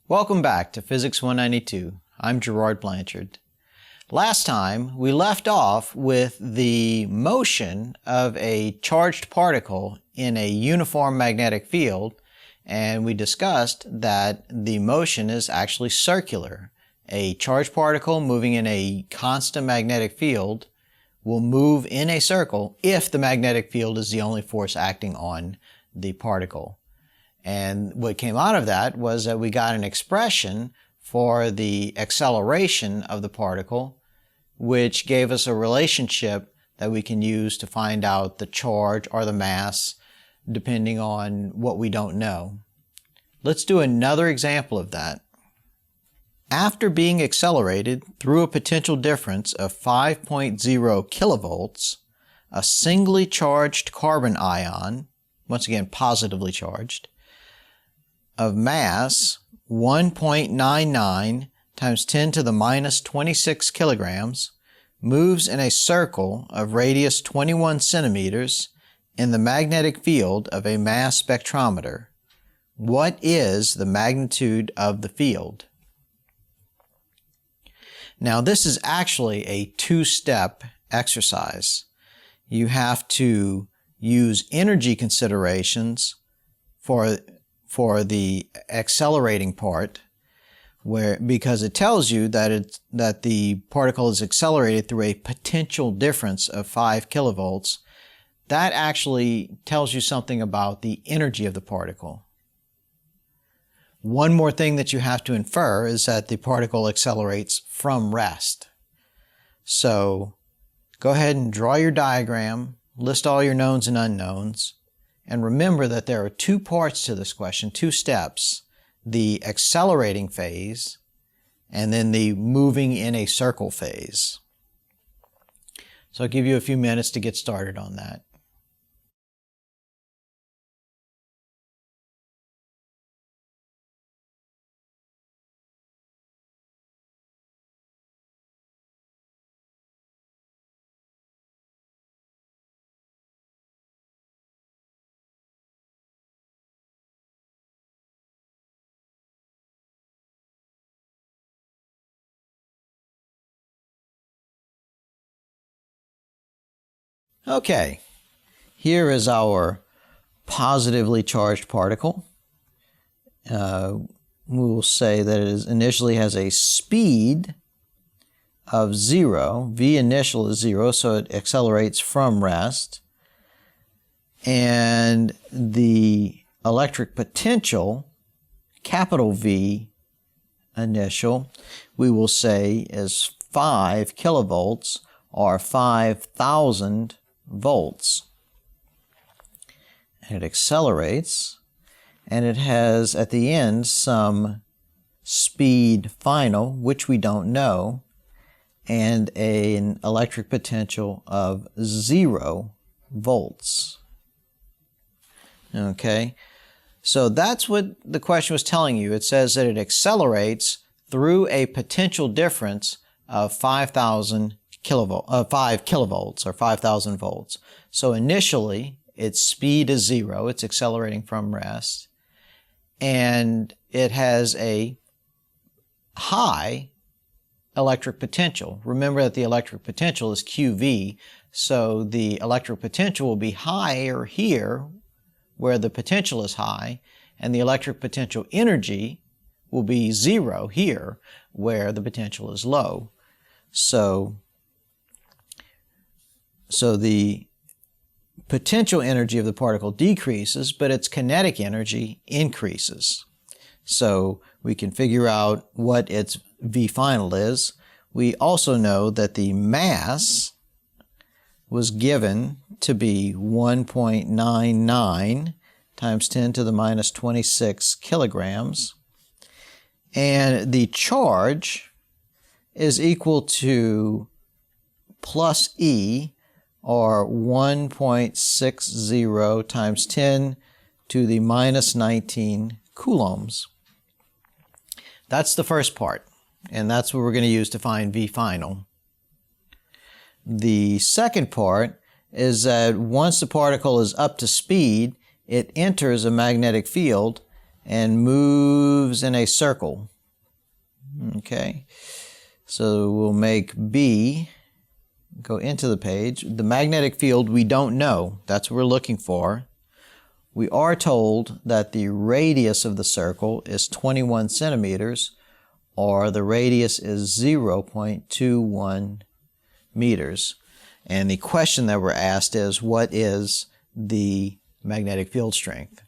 Welcome back to Physics 192. I'm Gerard Blanchard. Last time we left off with the motion of a charged particle in a uniform magnetic field, and we discussed that the motion is actually circular. A charged particle moving in a constant magnetic field will move in a circle if the magnetic field is the only force acting on the particle. And what came out of that was that we got an expression for the acceleration of the particle, which gave us a relationship that we can use to find out the charge or the mass, depending on what we don't know. Let's do another example of that. After being accelerated through a potential difference of 5.0 kilovolts, a singly charged carbon ion, once again positively charged, of mass 1.99 times 10 to the minus 26 kilograms moves in a circle of radius 21 centimeters in the magnetic field of a mass spectrometer. What is the magnitude of the field? Now, this is actually a two-step exercise. You have to use energy considerations for the accelerating part, because it tells you that the particle is accelerated through a potential difference of 5 kilovolts. That actually tells you something about the energy of the particle. One more thing that you have to infer is that the particle accelerates from rest. So go ahead and draw your diagram, list all your knowns and unknowns, and remember that there are two parts to this question, two steps: the accelerating phase and then the moving in a circle phase. So I'll give you a few minutes to get started on that. Okay, here is our positively charged particle. We will say that it initially has a speed of 0. V initial is 0, so it accelerates from rest. And the electric potential, capital V initial, we will say is 5 kilovolts or 5,000 volts. And it accelerates, and it has at the end some speed final, which we don't know, and an electric potential of 0 volts. Okay, so that's what the question was telling you. It says that it accelerates through a potential difference of 5 kilovolts or 5,000 volts. So initially, its speed is 0. It's accelerating from rest. And it has a high electric potential. Remember that the electric potential is QV. So the electric potential will be higher here where the potential is high, and the electric potential energy will be 0 here where the potential is low. So the potential energy of the particle decreases, but its kinetic energy increases. So we can figure out what its V final is. We also know that the mass was given to be 1.99 times 10 to the minus 26 kilograms. And the charge is equal to plus E, or 1.60 times 10 to the minus 19 coulombs. That's the first part, and that's what we're going to use to find V final. The second part is that once the particle is up to speed, it enters a magnetic field and moves moves in a circle. Okay, so we'll make B go into the page. The magnetic field we don't know. That's what we're looking for. We are told that the radius of the circle is 21 centimeters, or the radius is 0.21 meters. And the question that we're asked is, what is the magnetic field strength?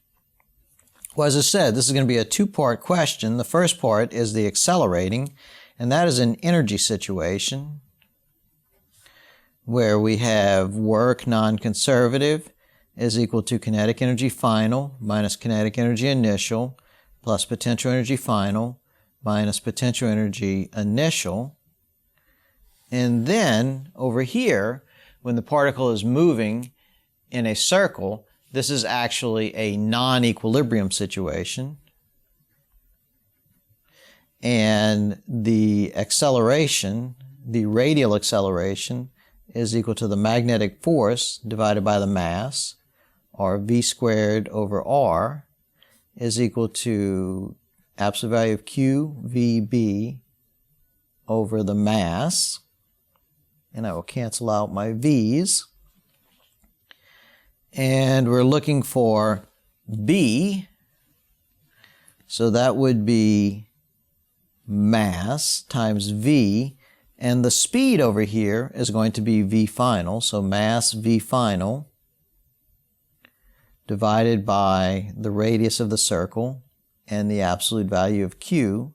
Well, as I said, this is going to be a two-part question. The first part is the accelerating, and that is an energy situation where we have work non-conservative is equal to kinetic energy final minus kinetic energy initial plus potential energy final minus potential energy initial. And then over here, when the particle is moving in a circle, this is actually a non-equilibrium situation. And the acceleration, the radial acceleration, is equal to the magnetic force divided by the mass, or V squared over R, is equal to absolute value of Q VB over the mass. And I will cancel out my V's. And we're looking for B. So that would be mass times V. And the speed over here is going to be V final. So mass V final divided by the radius of the circle, and the absolute value of Q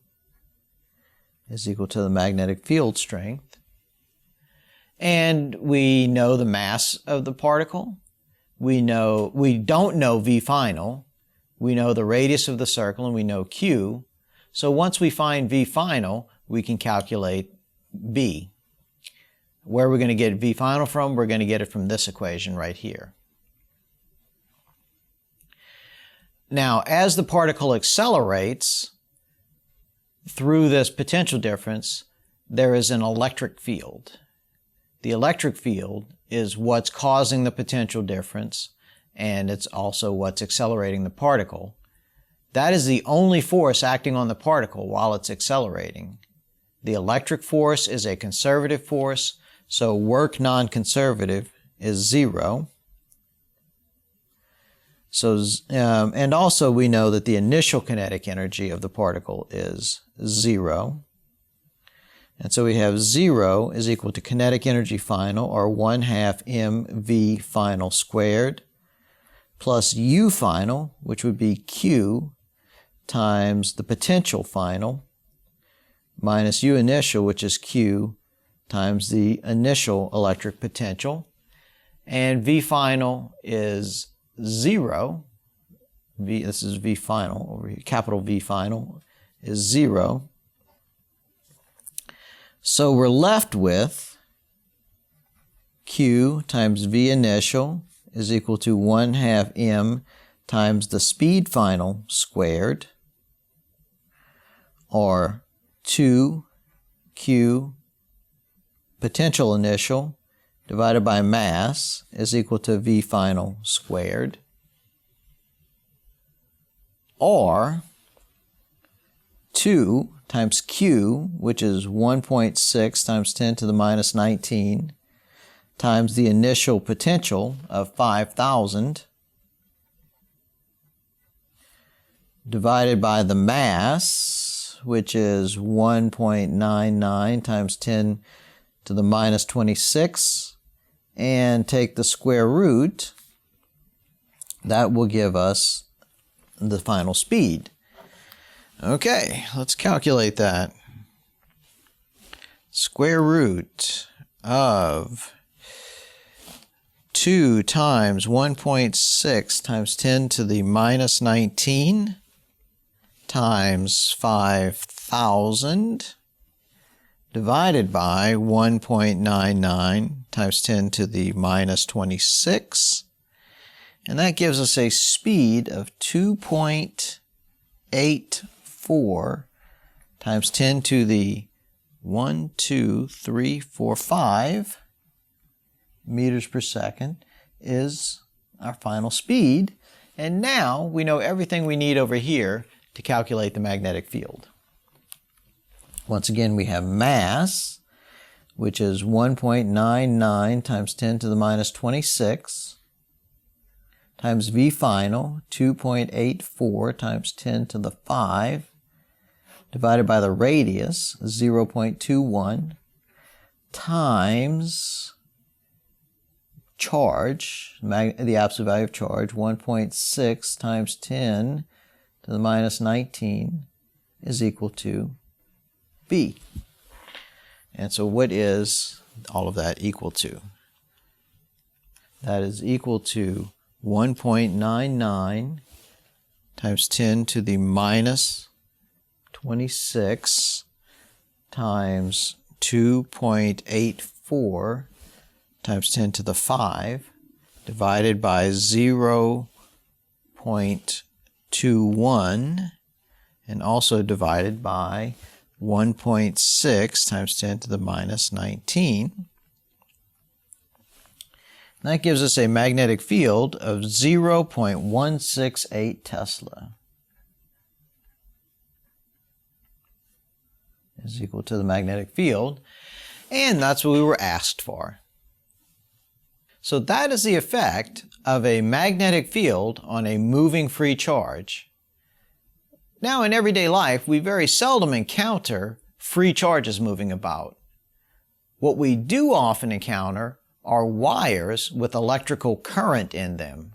is equal to the magnetic field strength. And we know the mass of the particle. We don't know V final. We know the radius of the circle, and we know Q. So once we find V final, we can calculate B. Where are we going to get V final from? We're going to get it from this equation right here. Now, as the particle accelerates through this potential difference, there is an electric field. The electric field is what's causing the potential difference, and it's also what's accelerating the particle. That is the only force acting on the particle while it's accelerating. The electric force is a conservative force, so work non-conservative is 0. So, and also we know that the initial kinetic energy of the particle is 0. And so we have 0 is equal to kinetic energy final, or 1/2 mv final squared, plus U final, which would be Q times the potential final, minus U initial, which is Q, times the initial electric potential. And V final is 0. This is V final over here. Capital V final is 0. So we're left with Q times V initial is equal to 1/2 m times the speed final squared, or 2Q potential initial divided by mass is equal to V final squared, or 2 times Q, which is 1.6 times 10 to the minus 19, times the initial potential of 5,000, divided by the mass, which is 1.99 times 10 to the minus 26, and take the square root. That will give us the final speed. Okay, let's calculate that. Square root of 2 times 1.6 times 10 to the minus 19 times 5,000 divided by 1.99 times 10 to the minus 26. And that gives us a speed of 2.84 times 10 to the 5 meters per second is our final speed. And now we know everything we need over here to calculate the magnetic field. Once again, we have mass, which is 1.99 times 10 to the minus 26, times V final, 2.84 times 10 to the 5, divided by the radius, 0.21, times charge, the absolute value of charge, 1.6 times 10 to the minus 19 is equal to B. And so what is all of that equal to? That is equal to 1.99 times 10 to the minus 26 times 2.84 times 10 to the 5 divided by 0.21 and also divided by 1.6 times 10 to the minus 19. And that gives us a magnetic field of 0.168 Tesla. Is equal to the magnetic field, and that's what we were asked for. So that is the effect of a magnetic field on a moving free charge. Now, in everyday life, we very seldom encounter free charges moving about. What we do often encounter are wires with electrical current in them.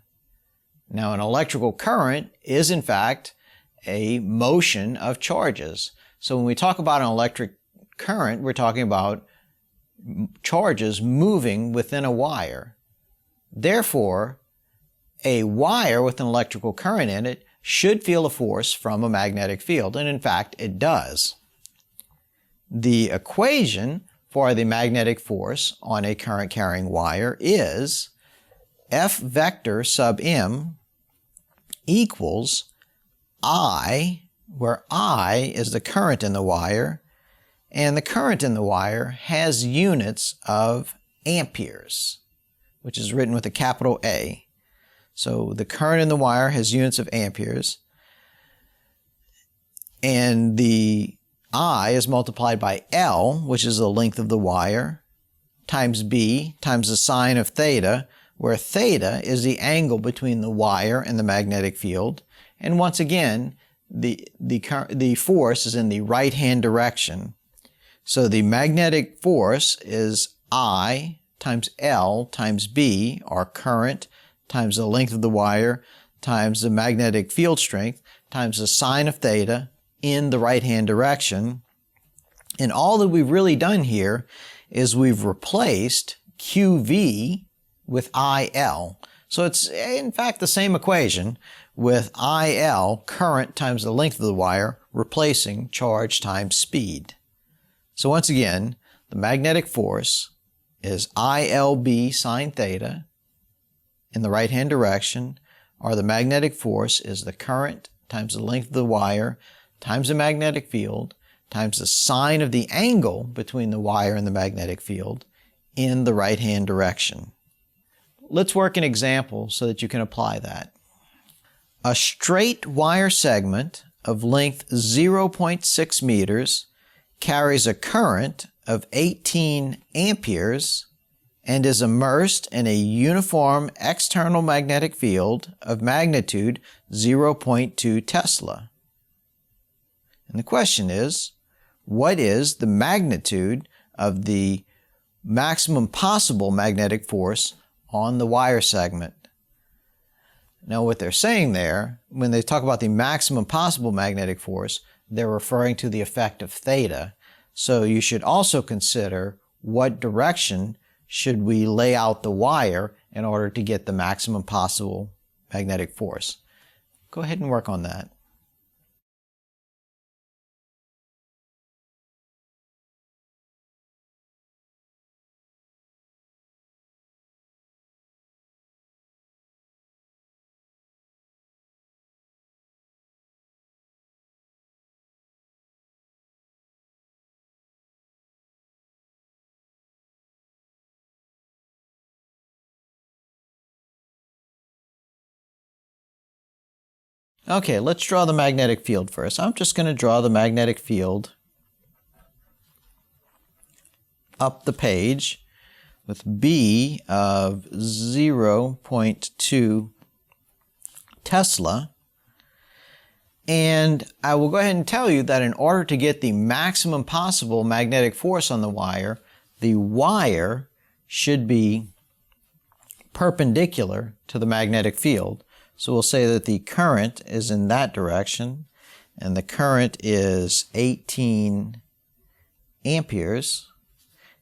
Now, an electrical current is, in fact, a motion of charges. So when we talk about an electric current, we're talking about charges moving within a wire. Therefore, a wire with an electrical current in it should feel a force from a magnetic field, and in fact, it does. The equation for the magnetic force on a current-carrying wire is F vector sub m equals I, where I is the current in the wire, and the current in the wire has units of amperes, which is written with a capital A. So the current in the wire has units of amperes, and the I is multiplied by L, which is the length of the wire, times B, times the sine of theta, where theta is the angle between the wire and the magnetic field. And once again, the force is in the right-hand direction. So the magnetic force is I times L times B, our current, times the length of the wire, times the magnetic field strength, times the sine of theta in the right-hand direction. And all that we've really done here is we've replaced QV with IL. So it's in fact the same equation with IL, current times the length of the wire, replacing charge times speed. So once again, the magnetic force is ILB sine theta in the right-hand direction, or the magnetic force is the current times the length of the wire times the magnetic field times the sine of the angle between the wire and the magnetic field in the right-hand direction. Let's work an example so that you can apply that. A straight wire segment of length 0.6 meters carries a current of 18 amperes and is immersed in a uniform external magnetic field of magnitude 0.2 Tesla. And the question is, what is the magnitude of the maximum possible magnetic force on the wire segment? Now what they're saying there, when they talk about the maximum possible magnetic force, they're referring to the effect of theta. So you should also consider what direction should we lay out the wire in order to get the maximum possible magnetic force. Go ahead and work on that. Okay, let's draw the magnetic field first. I'm just going to draw the magnetic field up the page with B of 0.2 Tesla. And I will go ahead and tell you that in order to get the maximum possible magnetic force on the wire should be perpendicular to the magnetic field. So we'll say that the current is in that direction, and the current is 18 amperes,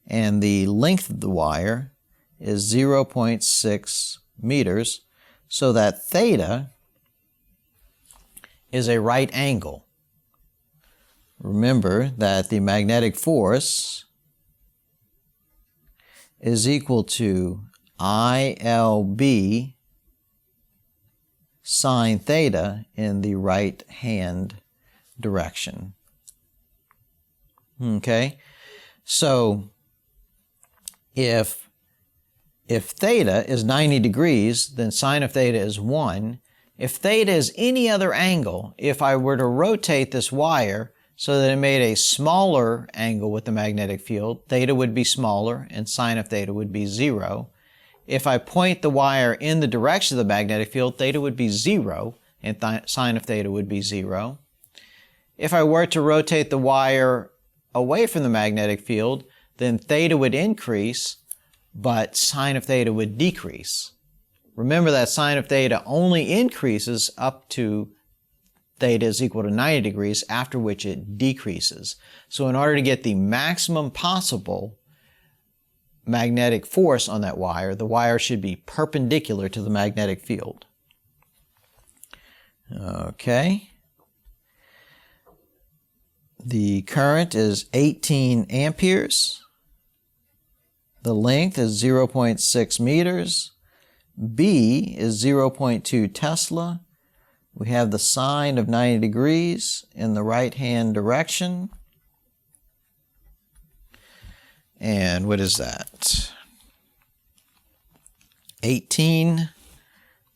and the length of the wire is 0.6 meters, so that theta is a right angle. Remember that the magnetic force is equal to ILB sine theta in the right hand direction. Okay, so if theta is 90 degrees, then sine of theta is 1. If theta is any other angle, if I were to rotate this wire so that it made a smaller angle with the magnetic field, theta would be smaller and sine of theta would be 0. If I point the wire in the direction of the magnetic field, theta would be 0 and sine of theta would be 0. If I were to rotate the wire away from the magnetic field, then theta would increase, but sine of theta would decrease. Remember that sine of theta only increases up to theta is equal to 90 degrees, after which it decreases. So in order to get the maximum possible magnetic force on that wire, the wire should be perpendicular to the magnetic field. Okay. The current is 18 amperes. The length is 0.6 meters. B is 0.2 Tesla. We have the sine of 90 degrees in the right-hand direction. And what is that? 18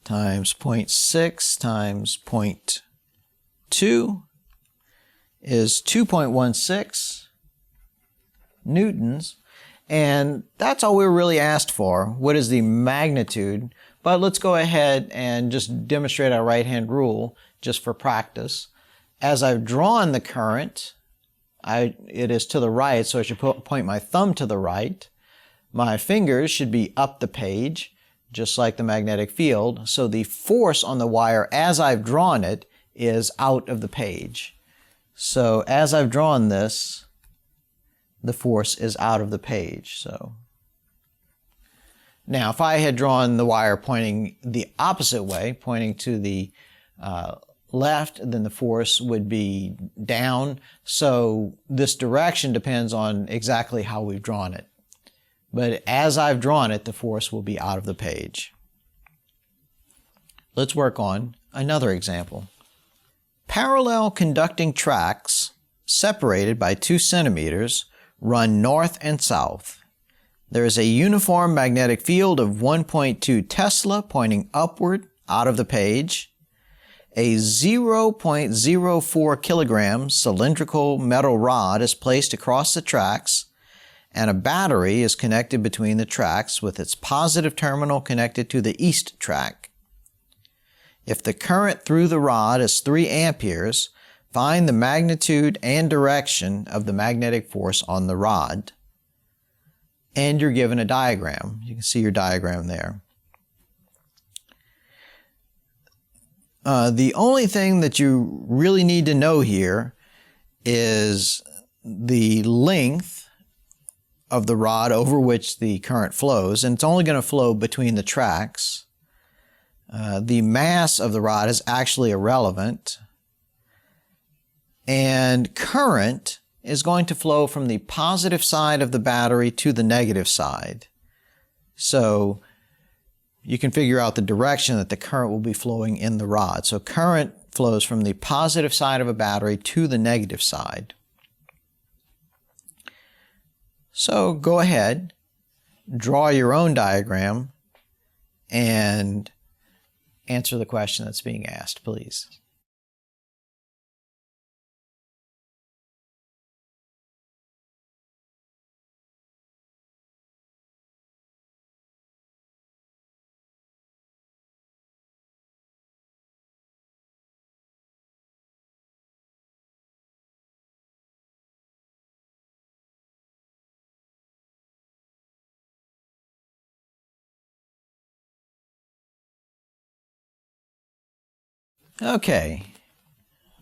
times 0.6 times 0.2 is 2.16 newtons. And that's all we were really asked for. What is the magnitude? But let's go ahead and just demonstrate our right-hand rule just for practice. As I've drawn the current, it is to the right, so I should point my thumb to the right. My fingers should be up the page, just like the magnetic field. So the force on the wire as I've drawn it is out of the page. So as I've drawn this, the force is out of the page. So now if I had drawn the wire pointing the opposite way, pointing to the left, then the force would be down. So this direction depends on exactly how we've drawn it. But as I've drawn it, the force will be out of the page. Let's work on another example. Parallel conducting tracks separated by 2 centimeters run north and south. There is a uniform magnetic field of 1.2 Tesla pointing upward out of the page. A 0.04 kilogram cylindrical metal rod is placed across the tracks, and a battery is connected between the tracks with its positive terminal connected to the east track. If the current through the rod is 3 amperes, find the magnitude and direction of the magnetic force on the rod. And you're given a diagram. You can see your diagram there. The only thing that you really need to know here is the length of the rod over which the current flows, and it's only going to flow between the tracks. The mass of the rod is actually irrelevant. And current is going to flow from the positive side of the battery to the negative side. So you can figure out the direction that the current will be flowing in the rod. So current flows from the positive side of a battery to the negative side. So go ahead, draw your own diagram, and answer the question that's being asked, please. Okay,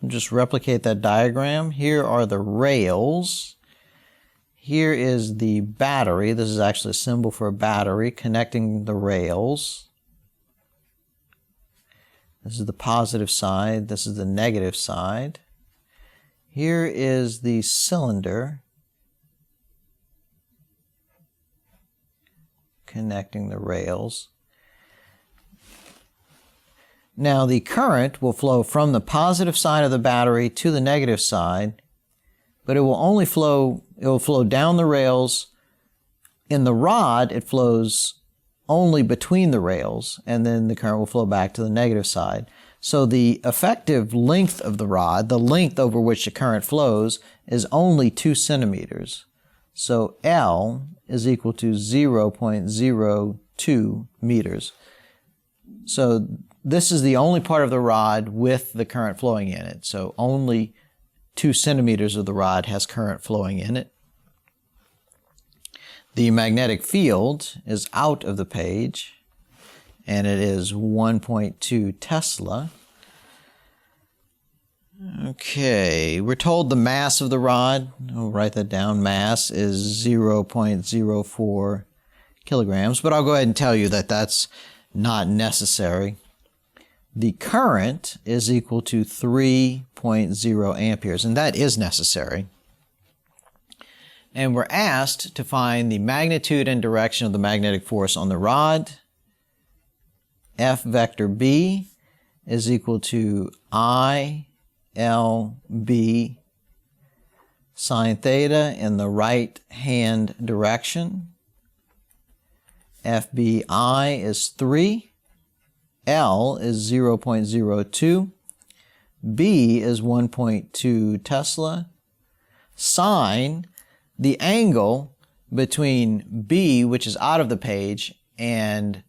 just replicate that diagram. Here are the rails. Here is the battery. This is actually a symbol for a battery connecting the rails. This is the positive side. This is the negative side. Here is the cylinder connecting the rails. Now the current will flow from the positive side of the battery to the negative side, but it will flow down the rails. In the rod, it flows only between the rails, and then the current will flow back to the negative side. So the effective length of the rod, the length over which the current flows, is only 2 centimeters. So L is equal to 0.02 meters. So this is the only part of the rod with the current flowing in it. So only 2 centimeters of the rod has current flowing in it. The magnetic field is out of the page, and it is 1.2 Tesla. Okay, we're told the mass of the rod, I'll write that down, mass is 0.04 kilograms, but I'll go ahead and tell you that that's not necessary. The current is equal to 3.0 amperes, and that is necessary. And we're asked to find the magnitude and direction of the magnetic force on the rod. F vector B is equal to I LB sine theta in the right hand direction. FBI is 3. L is 0.02. B is 1.2 Tesla. Sine, the angle between B, which is out of the page, and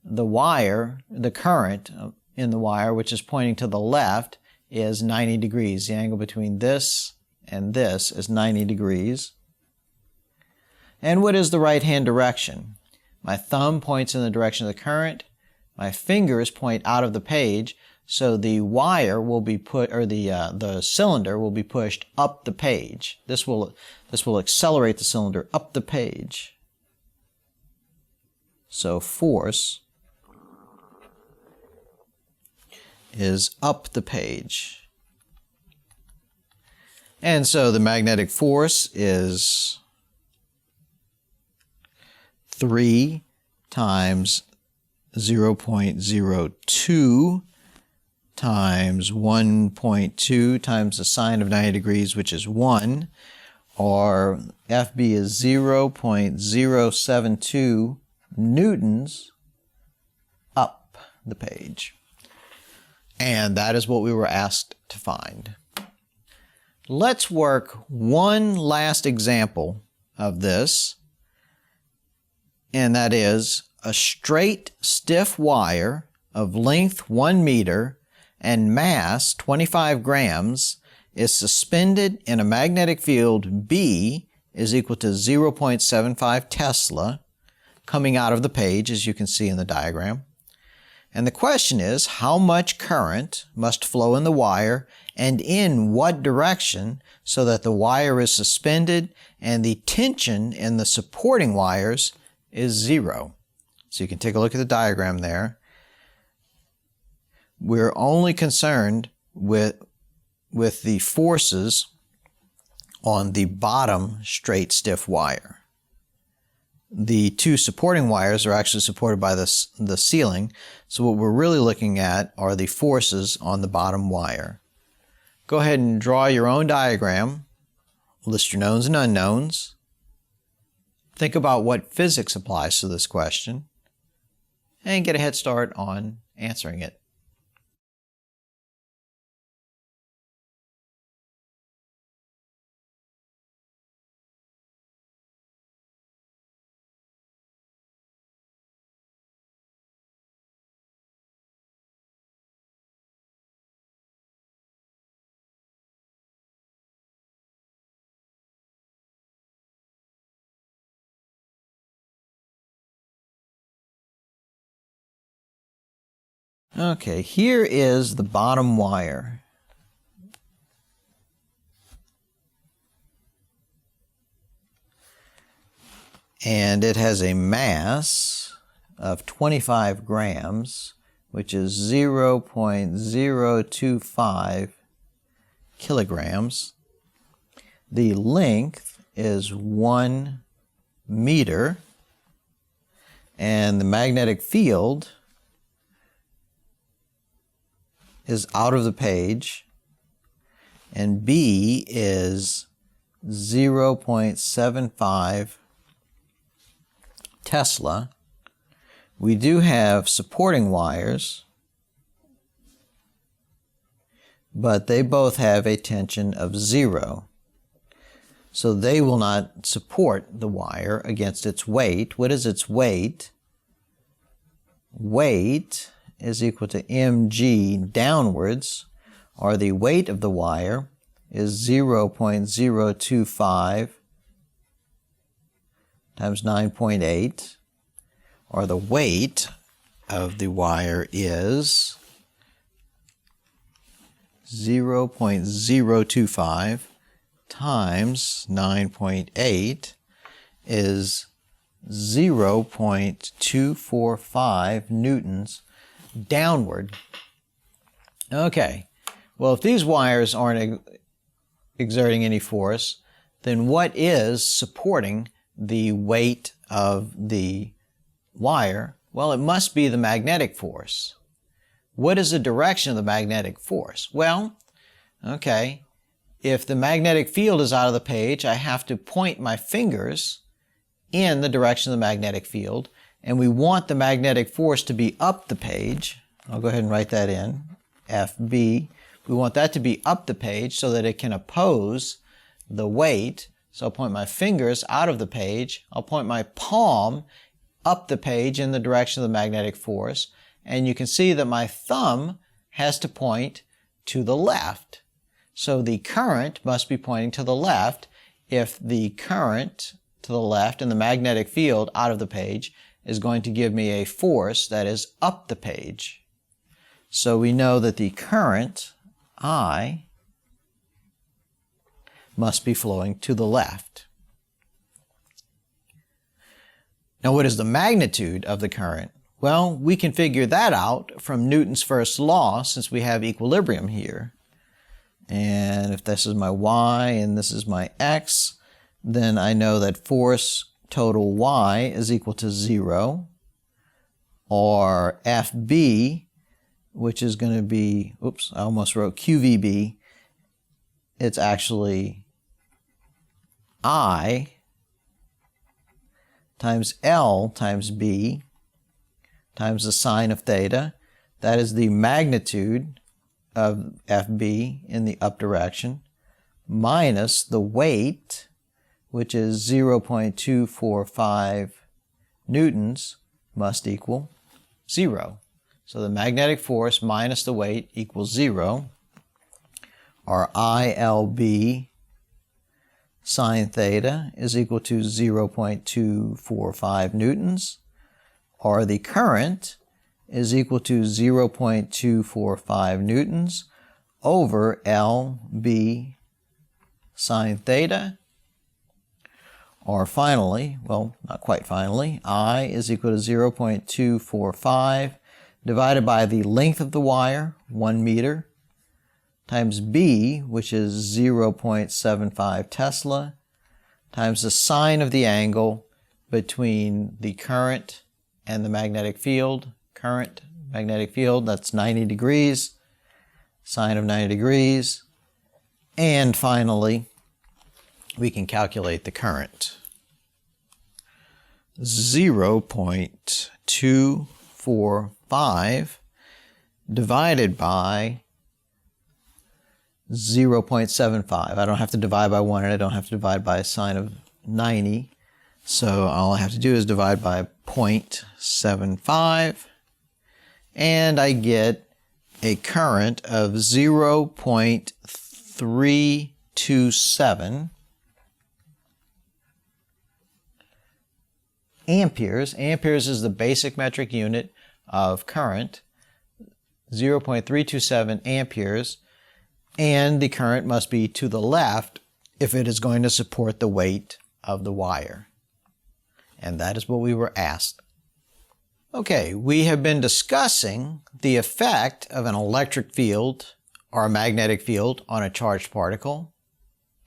the wire, the current in the wire, which is pointing to the left, is 90 degrees. The angle between this and this is 90 degrees. And what is the right-hand direction? My thumb points in the direction of the current. My fingers point out of the page, so the wire will be the cylinder will be pushed up the page. This will accelerate the cylinder up the page. So force is up the page. And so the magnetic force is 3 times 0.02 times 1.2 times the sine of 90 degrees, which is 1, or FB is 0.072 newtons up the page. And that is what we were asked to find. Let's work one last example of this, and that is a straight, stiff wire of length 1 meter and mass 25 grams is suspended in a magnetic field B is equal to 0.75 Tesla coming out of the page, as you can see in the diagram. And the question is, how much current must flow in the wire and in what direction so that the wire is suspended and the tension in the supporting wires is 0. So you can take a look at the diagram there. We're only concerned with the forces on the bottom straight stiff wire. The 2 supporting wires are actually supported by the ceiling, so what we're really looking at are the forces on the bottom wire. Go ahead and draw your own diagram, list your knowns and unknowns, think about what physics applies to this question, and get a head start on answering it. Okay, here is the bottom wire. And it has a mass of 25 grams, which is 0.025 kilograms. The length is 1 meter, and the magnetic field is out of the page, and B is 0.75 Tesla. We do have supporting wires, but they both have a tension of 0. So they will not support the wire against its weight. What is its weight? Weight is equal to mg downwards, or the weight of the wire is 0.025 times 9.8, or the weight of the wire is 0.025 times 9.8 is 0.245 newtons downward. Okay, well, if these wires aren't exerting any force, then what is supporting the weight of the wire? Well, it must be the magnetic force. What is the direction of the magnetic force? Well, okay, if the magnetic field is out of the page, I have to point my fingers in the direction of the magnetic field, and we want the magnetic force to be up the page. I'll go ahead and write that in, FB. We want that to be up the page so that it can oppose the weight. So I'll point my fingers out of the page. I'll point my palm up the page in the direction of the magnetic force. And you can see that my thumb has to point to the left. So the current must be pointing to the left if the current to the left and the magnetic field out of the page is going to give me a force that is up the page. So we know that the current, I, must be flowing to the left. Now, what is the magnitude of the current? Well, we can figure that out from Newton's first law, since we have equilibrium here. And if this is my y and this is my x, then I know that force total y is equal to 0, or FB, which is going to be, oops, I almost wrote QVB. It's actually I times L times B times the sine of theta. That is the magnitude of FB in the up direction, minus the weight, which is 0.245 newtons, must equal 0. So the magnetic force minus the weight equals 0, or ILB sine theta is equal to 0.245 newtons, or the current is equal to 0.245 newtons over LB sine theta. Or finally, well, not quite finally, I is equal to 0.245 divided by the length of the wire, 1 meter, times B, which is 0.75 Tesla, times the sine of the angle between the current and the magnetic field. Current, magnetic field, that's 90 degrees, sine of 90 degrees. And finally, we can calculate the current. 0.245 divided by 0.75. I don't have to divide by 1 and I don't have to divide by a sine of 90. So all I have to do is divide by 0.75 and I get a current of 0.327 amperes. Amperes is the basic metric unit of current. 0.327 amperes, and the current must be to the left if it is going to support the weight of the wire. And that is what we were asked. Okay, we have been discussing the effect of an electric field or a magnetic field on a charged particle.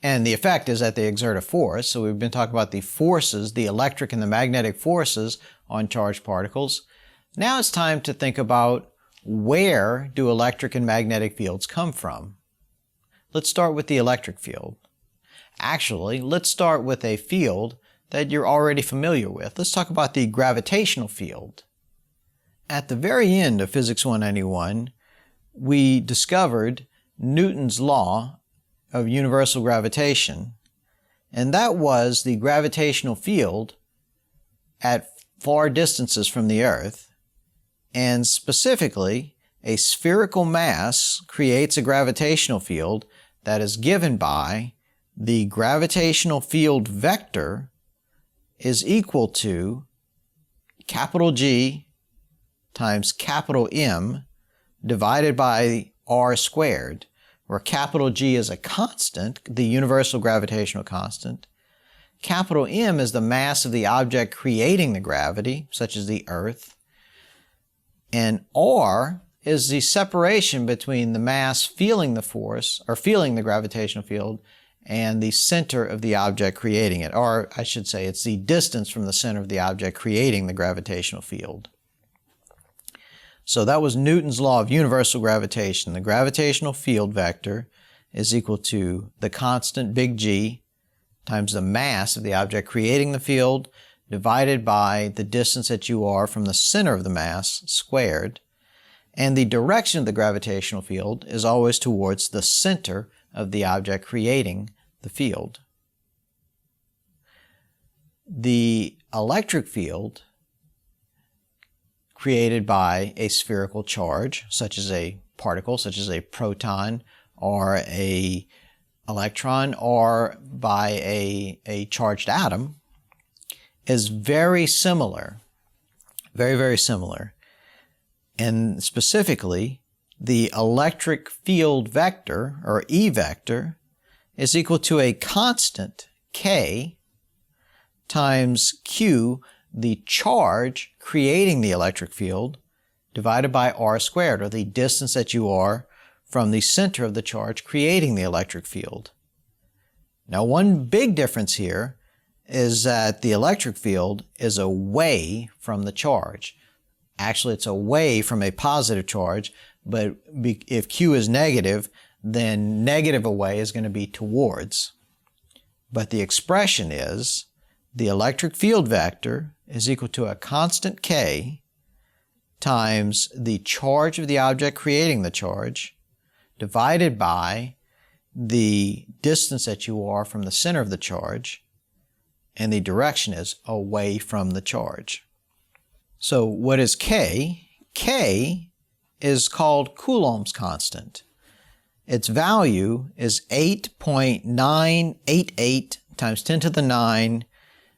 And the effect is that they exert a force. So we've been talking about the forces, the electric and the magnetic forces on charged particles. Now it's time to think about where do electric and magnetic fields come from. Let's start with the electric field. Actually, let's start with a field that you're already familiar with. Let's talk about the gravitational field. At the very end of Physics 191, we discovered Newton's law of universal gravitation, and that was the gravitational field at far distances from the Earth, and specifically, a spherical mass creates a gravitational field that is given by the gravitational field vector is equal to capital G times capital M divided by r squared, where capital G is a constant, the universal gravitational constant. Capital M is the mass of the object creating the gravity, such as the Earth. And r is the separation between the mass feeling the force, or feeling the gravitational field, and the center of the object creating it. Or I should say, it's the distance from the center of the object creating the gravitational field. So that was Newton's law of universal gravitation. The gravitational field vector is equal to the constant big G times the mass of the object creating the field divided by the distance that you are from the center of the mass squared. And the direction of the gravitational field is always towards the center of the object creating the field. The electric field created by a spherical charge, such as a particle, such as a proton or a electron, or by a charged atom, is very similar, very, very similar. And specifically, the electric field vector, or E vector, is equal to a constant K times Q, the charge creating the electric field, divided by r squared, or the distance that you are from the center of the charge creating the electric field. Now, one big difference here is that the electric field is away from the charge. Actually, it's away from a positive charge, but if Q is negative, then negative away is going to be towards. But the expression is the electric field vector is equal to a constant K times the charge of the object creating the charge divided by the distance that you are from the center of the charge, and the direction is away from the charge. So what is K? K is called Coulomb's constant. Its value is 8.988 times 10 to the 9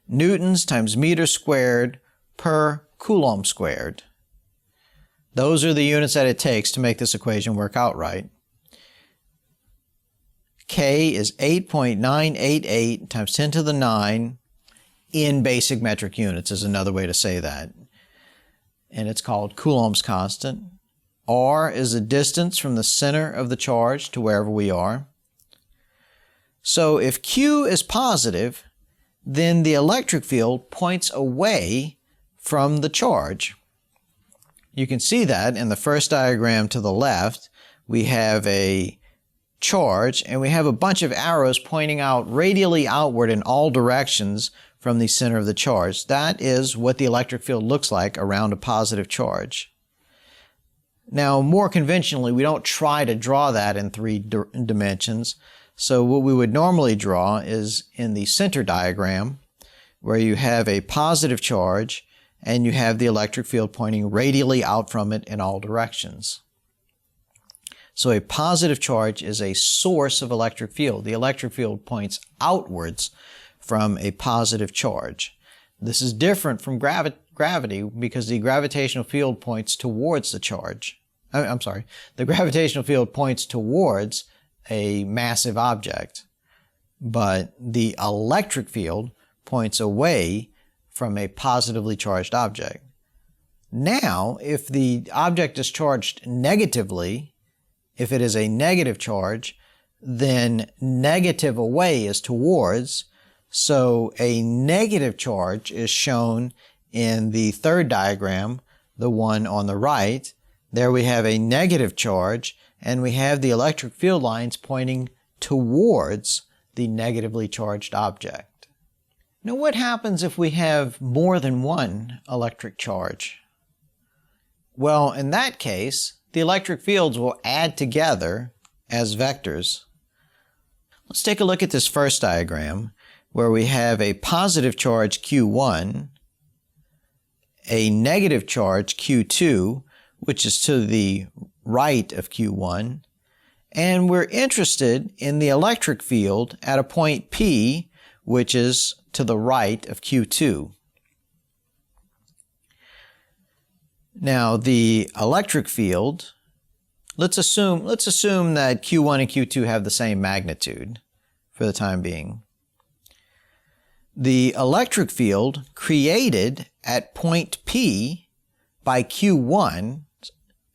newtons times meters squared per coulomb squared. Those are the units that it takes to make this equation work out right. K is 8.988 times 10 to the 9 in basic metric units is another way to say that. And it's called Coulomb's constant. R is the distance from the center of the charge to wherever we are. So if Q is positive, then the electric field points away from the charge. You can see that in the first diagram to the left. We have a charge and we have a bunch of arrows pointing out radially outward in all directions from the center of the charge. That is what the electric field looks like around a positive charge. Now, more conventionally, we don't try to draw that in three dimensions. So what we would normally draw is in the center diagram, where you have a positive charge and you have the electric field pointing radially out from it in all directions. So a positive charge is a source of electric field. The electric field points outwards from a positive charge. This is different from gravity because the gravitational field points towards the charge. I'm sorry, the gravitational field points towards a massive object, but the electric field points away from a positively charged object. Now, if the object is charged negatively, if it is a negative charge, then negative away is towards, so a negative charge is shown in the third diagram, the one on the right. There we have a negative charge, and we have the electric field lines pointing towards the negatively charged object. Now, what happens if we have more than one electric charge? Well, in that case, the electric fields will add together as vectors. Let's take a look at this first diagram where we have a positive charge Q1, a negative charge Q2, which is to the right of Q1, and we're interested in the electric field at a point P, which is to the right of Q2. Now, the electric field, let's assume that Q1 and Q2 have the same magnitude for the time being. The electric field created at point P by Q1,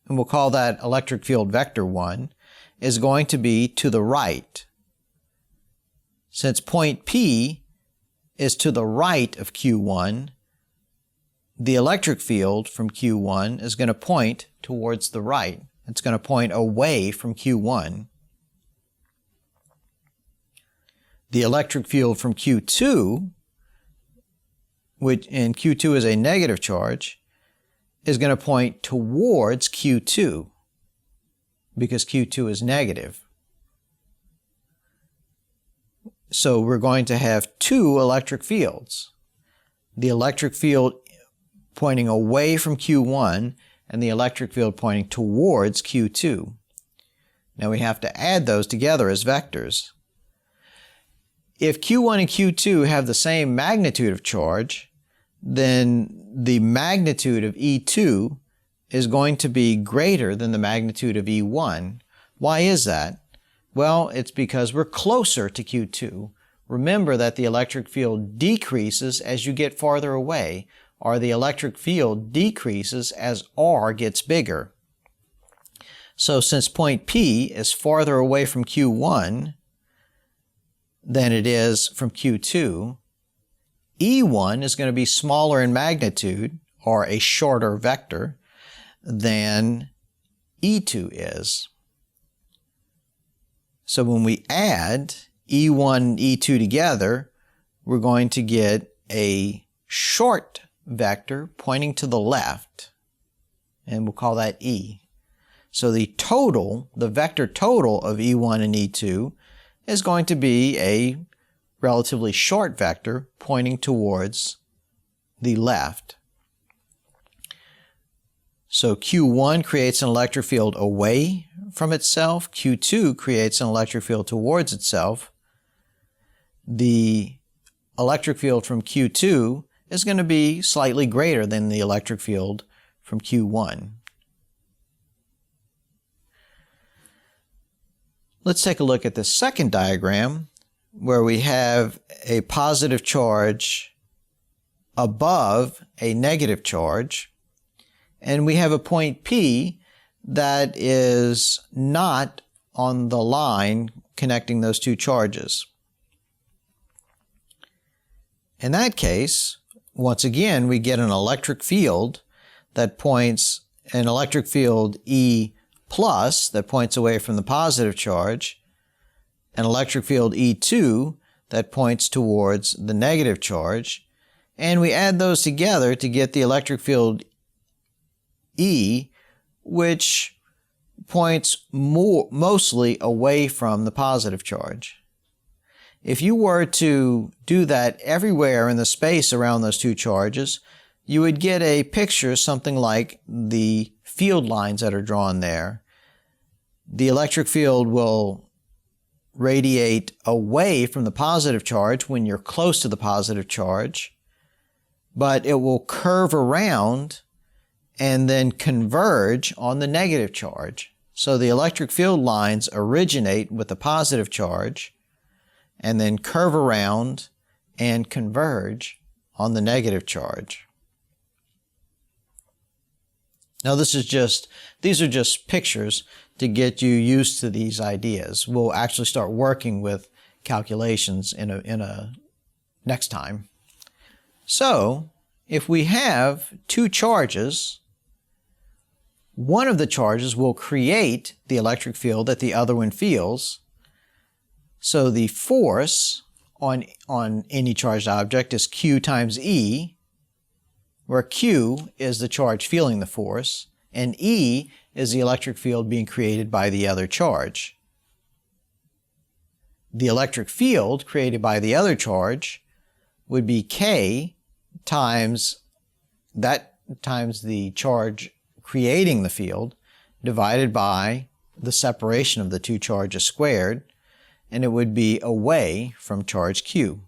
and we'll call that electric field vector 1, is going to be to the right. Since point P is to the right of Q1, the electric field from Q1 is going to point towards the right. It's going to point away from Q1. The electric field from Q2, which in Q2 is a negative charge, is going to point towards Q2 because Q2 is negative. So we're going to have two electric fields. The electric field pointing away from Q1 and the electric field pointing towards Q2. Now we have to add those together as vectors. If Q1 and Q2 have the same magnitude of charge, then the magnitude of E2 is going to be greater than the magnitude of E1. Why is that? Well, it's because we're closer to Q2. Remember that the electric field decreases as you get farther away, or the electric field decreases as R gets bigger. So since point P is farther away from Q1 than it is from Q2, E1 is going to be smaller in magnitude, or a shorter vector, than E2 is. So when we add E1 and E2 together, we're going to get a short vector pointing to the left, and we'll call that E. So the vector total of E1 and E2 is going to be a relatively short vector pointing towards the left. So Q1 creates an electric field away from itself. Q2 creates an electric field towards itself. The electric field from Q2 is going to be slightly greater than the electric field from Q1. Let's take a look at the second diagram where we have a positive charge above a negative charge, and we have a point P that is not on the line connecting those two charges. In that case, once again, we get an electric field that points, an electric field E plus that points away from the positive charge, an electric field E2 that points towards the negative charge, and we add those together to get the electric field E, which points mostly away from the positive charge. If you were to do that everywhere in the space around those two charges, you would get a picture something like the field lines that are drawn there. The electric field will radiate away from the positive charge when you're close to the positive charge, but it will curve around and then converge on the negative charge. So the electric field lines originate with the positive charge and then curve around and converge on the negative charge. Now these are just pictures to get you used to these ideas. We'll actually start working with calculations in a next time. So if we have two charges, one of the charges will create the electric field that the other one feels. So the force on any charged object is Q times E, where Q is the charge feeling the force, and E is the electric field being created by the other charge. The electric field created by the other charge would be K times the charge creating the field divided by the separation of the two charges squared, and it would be away from charge Q.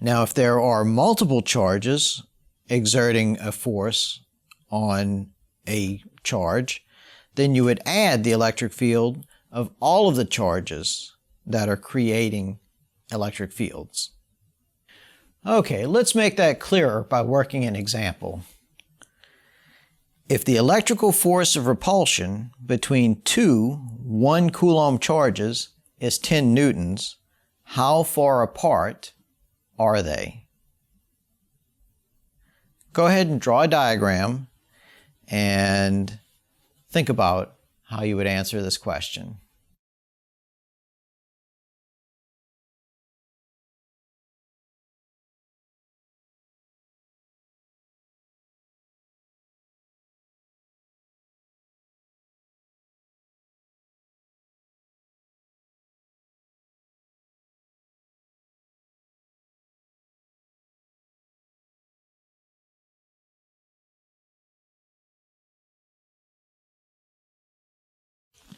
Now, if there are multiple charges exerting a force on a charge, then you would add the electric field of all of the charges that are creating electric fields. Okay, let's make that clearer by working an example. If the electrical force of repulsion between two 1 coulomb charges is 10 newtons, how far apart are they? Go ahead and draw a diagram and think about how you would answer this question.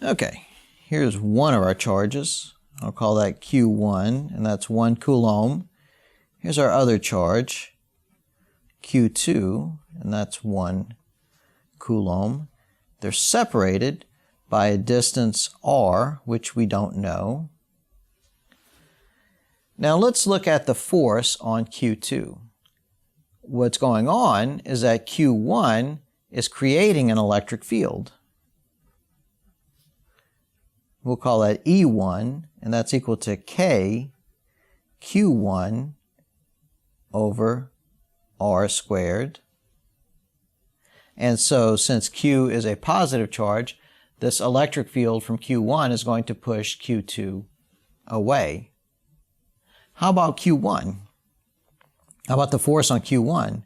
Okay, here's one of our charges. I'll call that Q1, and that's 1 coulomb. Here's our other charge, Q2, and that's 1 coulomb. They're separated by a distance r, which we don't know. Now let's look at the force on Q2. What's going on is that Q1 is creating an electric field. We'll call that E1, and that's equal to K Q1 over R squared. And so since Q is a positive charge, this electric field from Q1 is going to push Q2 away. How about Q1? How about the force on Q1?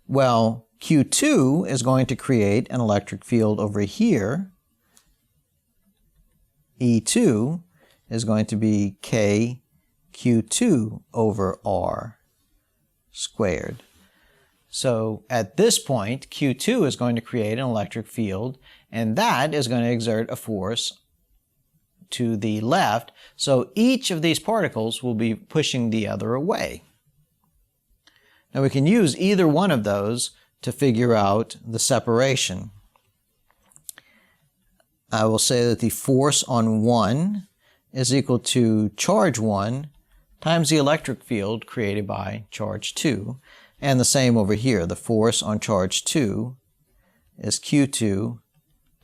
Well, Q2 is going to create an electric field over here. E2 is going to be K Q2 over R squared. So at this point, Q2 is going to create an electric field, and that is going to exert a force to the left. So each of these particles will be pushing the other away. Now we can use either one of those to figure out the separation. I will say that the force on 1 is equal to charge 1 times the electric field created by charge 2. And the same over here. The force on charge 2 is Q2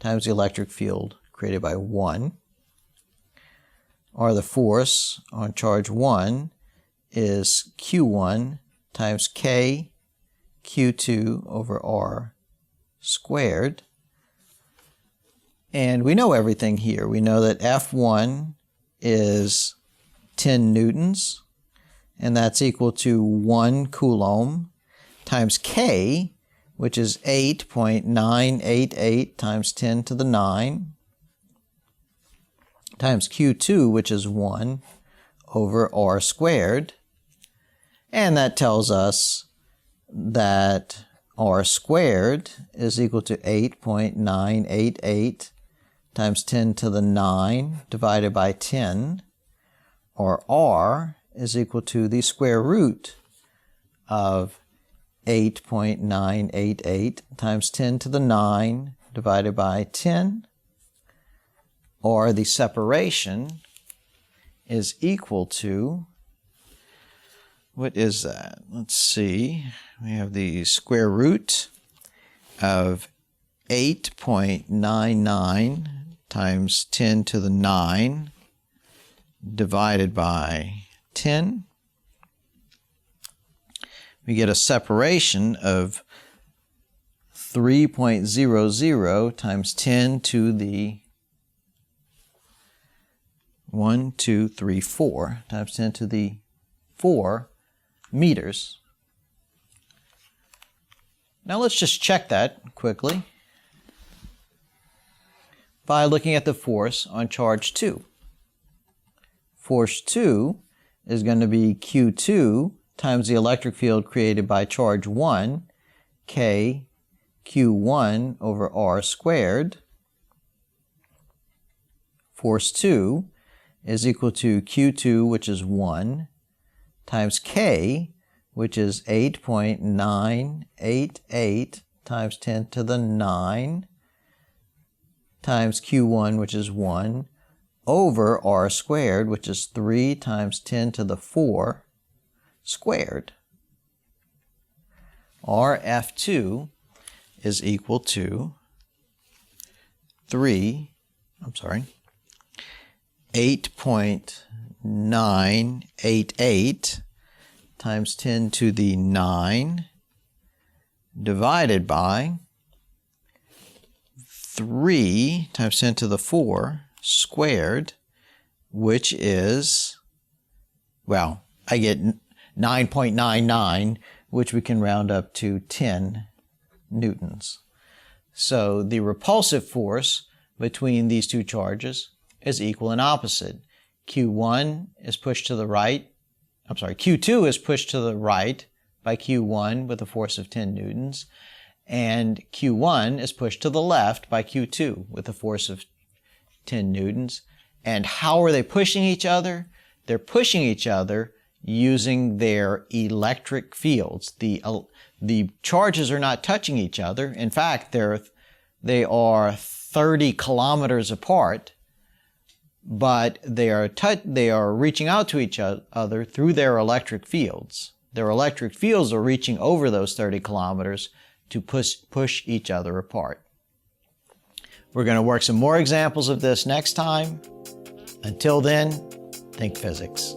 times the electric field created by 1. Or the force on charge 1 is Q1 times K Q2 over R squared. And we know everything here. We know that F1 is 10 newtons, and that's equal to 1 coulomb times K, which is 8.988 times 10 to the 9, times Q2, which is 1 over R squared. And that tells us that R squared is equal to 8.988 times 10 to the 9 divided by 10, or R is equal to the square root of 8.988 times 10 to the 9 divided by 10, or the separation is equal to, what is that? Let's see. We have the square root of 8.99 times 10 to the 9 divided by 10. We get a separation of 3.00 times 10 to the 4 times 10 to the 4 meters. Now let's just check that quickly by looking at the force on charge 2. Force 2 is going to be Q2 times the electric field created by charge 1, K Q1 over R squared. Force 2 is equal to Q2, which is 1, times K, which is 8.988 times 10 to the 9, times Q1, which is 1, over R squared, which is 3 times 10 to the 4 squared. RF2 is equal to 8.988 times 10 to the 9 divided by 3 times 10 to the 4 squared, which is, well, I get 9.99, which we can round up to 10 newtons. So the repulsive force between these two charges is equal and opposite. Q1 is pushed to the right, Q2 is pushed to the right by Q1 with a force of 10 newtons, and Q1 is pushed to the left by Q2 with a force of 10 newtons. And how are they pushing each other? They're pushing each other using their electric fields. The charges are not touching each other. In fact, they are 30 kilometers apart, but they are reaching out to each other through their electric fields. Their electric fields are reaching over those 30 kilometers to push each other apart. We're going to work some more examples of this next time. Until then, think physics.